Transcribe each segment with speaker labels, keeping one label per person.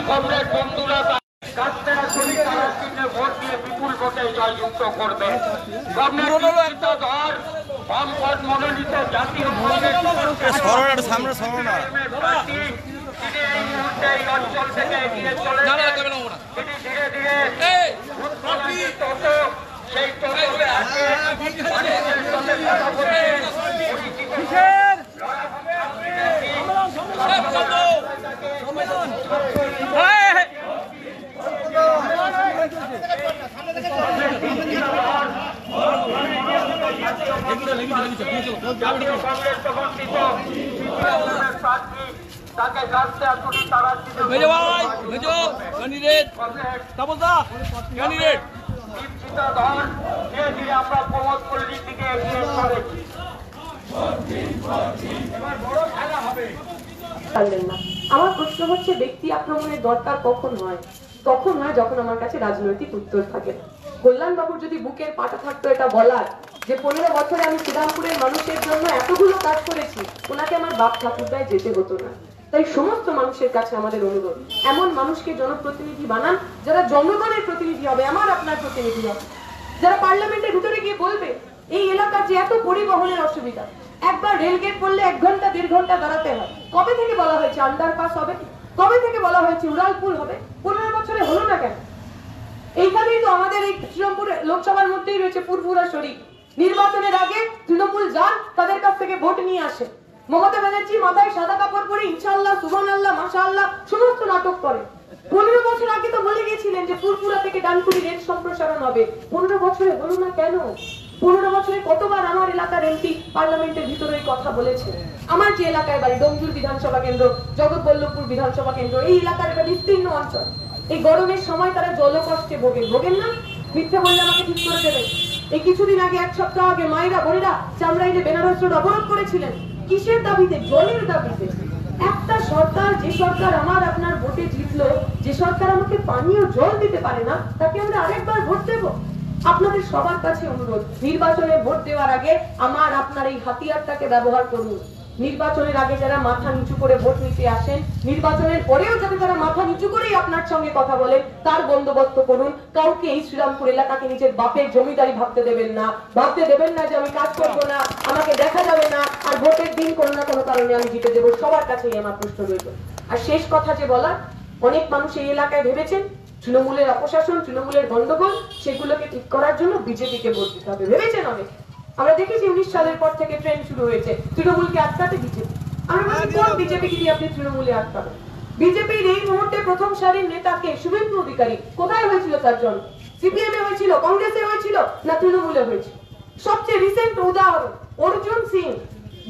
Speaker 1: Comrade বন্ধুরা কাস্তেরা শরীর তারা চিহ্নে ভোট দিয়ে বিপুল ভোটে জয়যুক্ত করবে। বামপথ মনোনীত জাতীয় এই মুহূর্তে এই অঞ্চল থেকে এগিয়ে চলে ধীরে ধীরে সেই টোটোতে আসে মানুষের সাথে কথা বলে তাকে কাস্তে আসুনি তারা ধীরে ধীরে আমরা প্রমোদ পল্লীর দিকে এগিয়ে চলেছি।
Speaker 2: আমার প্রশ্ন হচ্ছে ব্যক্তি আক্রমণের দরকার কখন হয়? তখন হয় যখন আমার কাছে রাজনৈতিক উত্তর থাকে। কল্যাণবাবুর যদি বুকের পাটা থাকতো এটা বলার যে 15 বছরে আমি শ্রীরামপুরের মানুষের জন্য এতগুলো কাজ করেছি, ওনাকে আমার বাপ ঠাকুরদায় যেতে হতো না। তাই সমস্ত মানুষের কাছে আমাদের অনুরোধ, এমন মানুষকে জনপ্রতিনিধি বানান যারা জনগণের প্রতিনিধি হবে, আমার আপনার প্রতিনিধি হবে, যারা পার্লামেন্টের ভিতরে গিয়ে বলবে এই এলাকার যে এত পরিবহনের অসুবিধা, একবার রেলগেট পড়লে 1 ঘন্টা 1.5 ঘন্টা দাঁড়াতে হয়। কবে থেকে বলা হয়েছে আন্ডারপাস হবে? কবে থেকে বলা হয়েছে উড়ালপুল হবে? 15 বছরে হলো না কেন? এইখানেই তো আমাদের এই শ্রীরামপুর লোকসভার মধ্যেই রয়েছে ফুরফুরা শরীফ। নির্বাচনের আগে তৃণমূল যান তাদের কাছ থেকে ভোট নিয়ে আসে। মমতা ব্যানার্জি মাথায় সাদা কাপড় পরে ইনশাআল্লাহ, সুবহানাল্লাহ, মাশাআল্লাহ সমস্ত নাটক করে। 15 বছর আগে তো বলে গেছিলেন যে ফুরফুরা থেকে ডানকুনি রেল সম্প্রসারণ হবে। 15 বছরে হলো না কেন? 15 বছরে কতবার আমার এলাকার এমপি পার্লামেন্টের ভিতরে কথা বলেছে। আমার যে এলাকায় বাড়ি ডোমজুর বিধানসভা কেন্দ্র, জগৎবল্লভপুর বিধানসভা কেন্দ্র, এই এলাকার একটা বিস্তীর্ণ অঞ্চল। এই গরমের সময় তারা জলকষ্টে ভোগেন না? মিথ্যা বললে আমাকে ঠিক করে দেবে। এই কিছুদিন আগে, 1 সপ্তাহ আগে মায়েরা বোনেরা চামড়াইলে বেনারস রোড অবরোধ করেছিলেন। কিসের দাবিতে? জলের দাবিতে। একটা সরকার, যে সরকার আমার আপনার ভোটে জিতলো, যে সরকার আমাকে পানীয় জল দিতে পারে না, তাকে আমরা আরেকবার ভোট দেব? আপনাদের সবার কাছে অনুরোধ, নির্বাচনে ভোট দেওয়ার আগে আমার আপনার এই হাতিয়ারটাকে ব্যবহার করুন। নির্বাচনের আগে যারা মাথা নিচু করে ভোট নিতে আসেন, নির্বাচনের পরেও যাতে তারা মাথা নিচু করেই আপনার সঙ্গে কথা বলেন, তার বন্দোবস্ত করুন। কাউকে এই শ্রীরামপুর এলাকাকে নিজের বাপের জমিদারি ভাবতে দেবেন না। ভাবতে দেবেন না যে আমি কাজ করবো না, আমাকে দেখা যাবে না, আর ভোটের দিন কোনো না কোনো কারণে আমি জিতে দেবো। সবার কাছেই আমার প্রশ্ন রইল। আর শেষ কথা যে বলার, অনেক মানুষ এই এলাকায় ভেবেছেন তৃণমূলের অপশাসন, তৃণমূলের গন্ডগোল, সেগুলোকে ঠিক করার জন্য বিজেপিকে ভোট দিতে হবে ভেবেছেন অনেক। আমরা দেখেছি 19 সালের পর থেকে ট্রেন্ড শুরু হয়েছে তৃণমূলকে আটকাতে বিজেপি। আমরা বলছি কোন বিজেপিকে দিয়ে আপনি তৃণমূলে আটকাবেন? বিজেপির এই মুহূর্তে প্রথম সারির নেতাকে শুভেন্দু অধিকারী কোথায় হয়েছিল? তার জন্য সিপিএম এ হয়েছিল, কংগ্রেসে হয়েছিল, না তৃণমূলে হয়েছিল? সবচেয়ে রিসেন্ট উদাহরণ অর্জুন সিং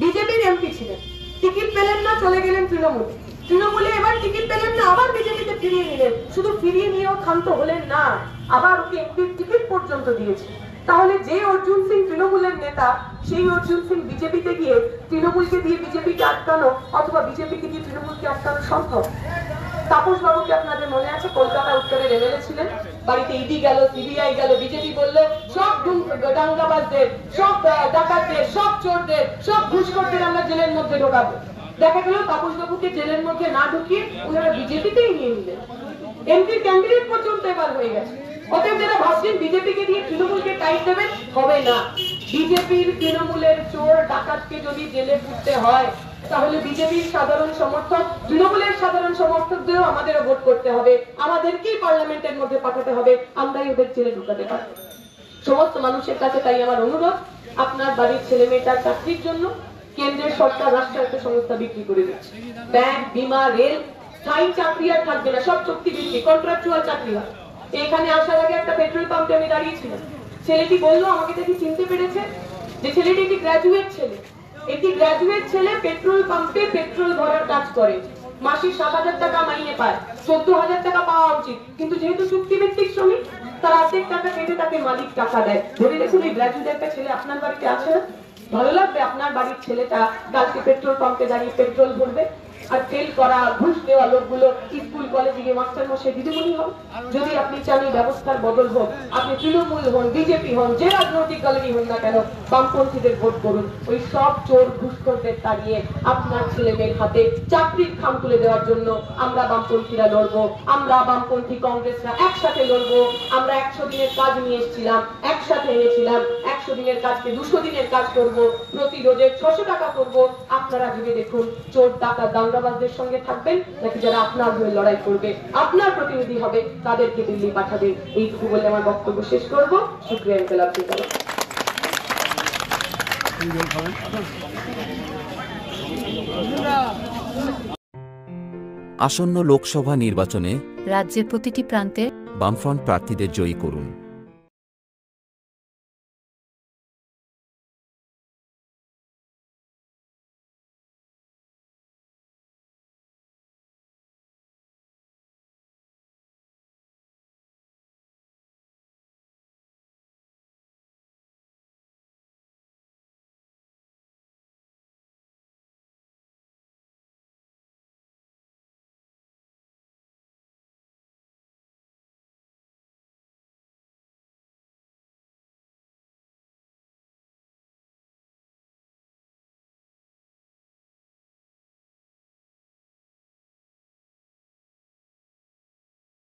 Speaker 2: বিজেপির এমপি ছিলেন, টিকিট পেলেন না, চলে গেলেন তৃণমূলে। তৃণমূলে এবার টিকিট পেলেন না, আবার বিজেপিতে ফিরিয়ে নিলেন। শুধু ফিরিয়ে নিয়েও ক্ষান্ত হলেন না, আবার ওকে এমপির টিকিট পর্যন্ত দিয়েছে। তাহলে যে অর্জুন সিং তৃণমূলের নেতা, সেই অর্জুন সিং বিজেপিতে গিয়ে তৃণমূলকে দিয়ে বিজেপিকে আটকানো অথবা বিজেপিকে দিয়ে তৃণমূলকে আটকানো সম্ভব? তাপস বাবুকে আপনাদের মনে আছে, কলকাতা উত্তরের এমএলএ ছিলেন, বাড়িতে ইডি গেল, সিবিআই গেল, বিজেপি বললো সব দাঙ্গাবাজদের, সব ডাকাতদের, সব চোরদের, সব ঘুষখোরদের আমরা জেলের মধ্যে ঢোকাবো। দেখা গেল তাপস বাবুকে জেলের মধ্যে না ঢুকিয়ে ওনারা বিজেপিতেই নিয়ে নিলেন। এমপির ক্যান্ডিডেট পর্যন্ত এবার হয়ে গেছে। অতএব যারা ভাবছেন বিজেপিকে দিয়ে তৃণমূলকে টাইট দেবেন, হবে না। বিজেপির তৃণমূলের চোর ডাকাতকে যদি জেলে পুরতে হয়, তাহলে বিজেপির সাধারণ সমর্থক, তৃণমূলের সাধারণ সমর্থকদেরও আমাদেরও ভোট করতে হবে, আমাদেরকেই পার্লামেন্টের মধ্যে পাঠাতে হবে, আমরাই ওদের জেলে ঢুকাতে পারবো। সমস্ত মানুষের কাছে তাই আমার অনুরোধ, আপনার বাড়ির ছেলে মেয়েটার চাকরির জন্য কেন্দ্রের সরকার রাষ্ট্রায়ত্ত সংস্থা বিক্রি করে দিচ্ছে। ব্যাংক, বিমা, রেল, স্থায়ী চাকরি আর থাকবে না, সব চুক্তি ভিত্তিক কন্ট্রাকচুয়াল চাকরি হয়। এখানে আসার আগে একটা পেট্রোল পাম্পে আমি দাঁড়িয়েছিলাম। ছেলেটি বললো, আমাকে দেখি চিনতে পেরেছে, যে ছেলেটি একটি গ্রাজুয়েট ছেলে। একটি গ্রাজুয়েট ছেলে পেট্রোল পাম্পে পেট্রোল ভরার কাজ করে, মাসে 7,000 টাকা মাইনে পায়, 14,000 টাকা পাওয়া উচিত, কিন্তু যেহেতু চুক্তিভিত্তিক শ্রমিক, তার অর্ধেক টাকা কেটে তাকে মালিক টাকা দেয়। ধরে দেখুন এই গ্রাজুয়েট একটা ছেলে আপনার বাড়িতে আছে না? ভালো লাগবে আপনার বাড়ির ছেলেটা কালকে পেট্রোল পাম্পে দাঁড়িয়ে পেট্রোল ভরবে? আর ফেল করা ঘুষ দেওয়া লোকগুলো স্কুল কলেজে গিয়ে মাস্টারমশাই দিদিমণি হবে? যদি আপনি চান এই ব্যবস্থার বদল হোক, আপনি তৃণমূল হন, বিজেপি হন, যে রাজনৈতিক দলেরই হন না কেন, বামপন্থীদের ভোট করুন। ওই সব চোর ঘুষখোরদের তাড়িয়ে আপনার ছেলে মেয়ের হাতে চাকরির খাম তুলে দেওয়ার জন্য আমরা বামপন্থীরা লড়বো। আমরা বামপন্থী কংগ্রেসরা একসাথে লড়বো। আমরা 100 দিনের কাজ নিয়ে এসেছিলাম, একসাথে এনেছিলাম। 100 দিনের কাজকে 200 দিনের কাজ করব, প্রতি রোজে 600 টাকা করব। আপনারা ভেবে দেখুন, চোর ডাকাত দাঙ্গাবাজদের সঙ্গে থাকবেন নাকি যারা আপনার হয়ে লড়াই করবে, আপনার প্রতিনিধি হবে, তাদেরকে দিল্লি পাঠাবেন। এইটুকু বলে আমার বক্তব্য শেষ করব। শুক্রিয়া। ইনকলাব জিন্দাবাদ।
Speaker 3: আসন্ন লোকসভা নির্বাচনে
Speaker 4: রাজ্যের প্রতিটি প্রান্তে
Speaker 3: বামফ্রন্ট প্রার্থীদের জয়ী করুন।